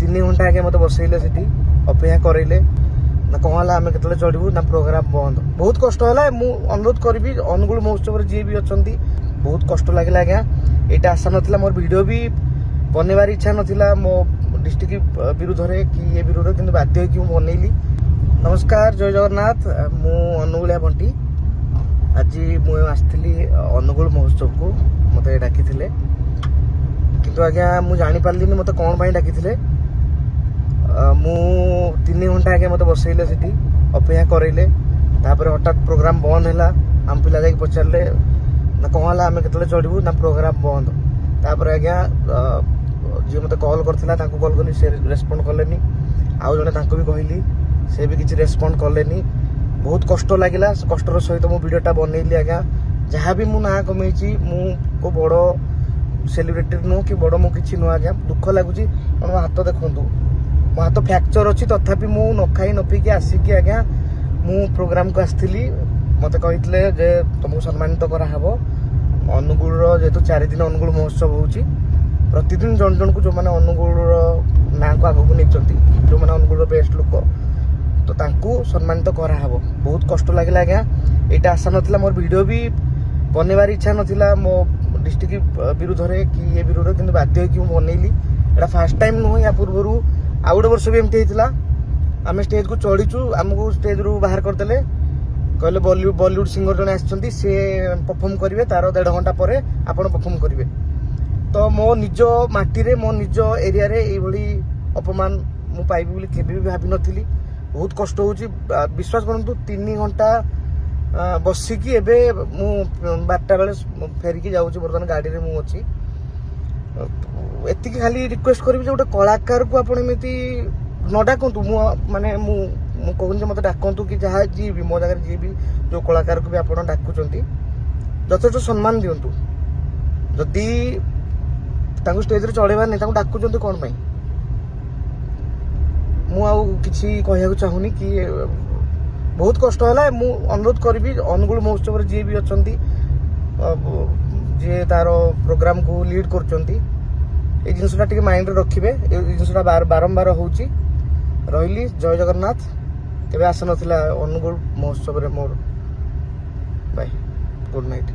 3 घंटा आगे मत बसैले सेठी अपेक्षा करैले ना कहला आम के चढ़ू ना प्रोग्राम बंद बहुत कष्ट है। अनुरोध करी अनुगुल महोत्सव जी भी अच्छा बहुत कष्ट लगे आज्ञा यहाँ आशा नाला मोर वीडियो भी बनवार इच्छा नाला मो डिस्ट्रिक्ट विरुद्ध कि ये विरुद्ध कि बाध्य कि बनैली। नमस्कार जय जगन्नाथ मु अनुगुलिया बंटी आज मुझे अनुगुल महोत्सव को मत डाकी किंतु आज्ञा मु जानी पार्ली मत कौन पाई डाकी मु 3 घंटा आगे मत बसैले सेठी अपेक्षा करैले हठात प्रोग्राम बंद है आम पिला जाकि पचारे ना कहला आम के चढ़ू ना प्रोग्राम बंद आज्ञा जी मत कॉल करथिला तांको कॉल कली से रेस्पोंड कलेनी आउ जने तांको भी कहली से भी किसी रेस्पोंड कलेनी बहुत कष्ट लगिला कष्टर सहित मो वीडियोटा बनैली आज्ञा जहाँ भी मु ना कमेची मु को बड़ सेलिब्रिटी नुह कि बड़ मु किछि नुह आज्ञा दुख लगुच मो हाथ देखु मो हाथ फ्रैक्चर अच्छी तथापि मु न खाई न पीकी आसिकी आज्ञा मु प्रोग्राम को आसती मत कहते जे तुमको सम्मानित कराहब अनुगुल जेहेतु 4 दिन अनुगुल महोत्सव होची प्रतिदिन जन जन को जो मैंने अनुगुल ना को आगू नहीं जो मैंने अनुगुल बेस्ट लोक तो तांकू सम्मानित कराहब बहुत कष्ट लगे आज्ञा यहाँ आशा नाला मोर वीडियो भी बनवार इच्छा नाला मो डिस्ट्रिक्ट विरुद्ध कि ये विरुद्ध कि बाध्य कि बनैली यहाँ फास्ट टाइम नुह या पूर्व आउ गोटे वर्ष भी एमती होता आम स्टेज को चढ़ीचु आमको स्टेज रू बाहर करदे कहले बॉलीवुड सिंगर जन आसी सी परफॉर्म करेंगे तार 1.5 घंटा पर आप परफॉर्म करेंगे तो मो निज माटी रे मो निज एरिया रे ये अपमान मु पाइबी बोली केबे भी भाभी नथिली बहुत कष्ट होची विश्वास करंतु 3 घंटा बसिकी एबे मु 12टा बेले फेरिकी जाऊची बर्तमान गाड़ी रे मु अछि एतिकी खाली रिक्वेस्ट करी जे गोटे कलाकार को आपण एमिति न डाकंतु मु माने मु कहून मत डाकंतु कि जहाँ जी भी मो जगह जी भी जो कलाकार को भी आप डाकुचंती यथेष्ट सम्मान दिंतु जदि तांको स्टेज रे चढ़ेबार नहीं तांको डाकुचंती कौन पाई मु आउ किछि कहया चाहूनी कि बहुत कष्ट है। मु अनुरोध करी अनुगुल महोत्सव जी भी अच्छा जी तार प्रोग्राम को लीड करचंती ये जिनसटा टिके माइंड रखिबे ये जिनसटा बारंबार होची रहिली जय जगन्नाथ केबे आस नथिला अनुगुल महोत्सव रे मोर बाय गुड नाइट।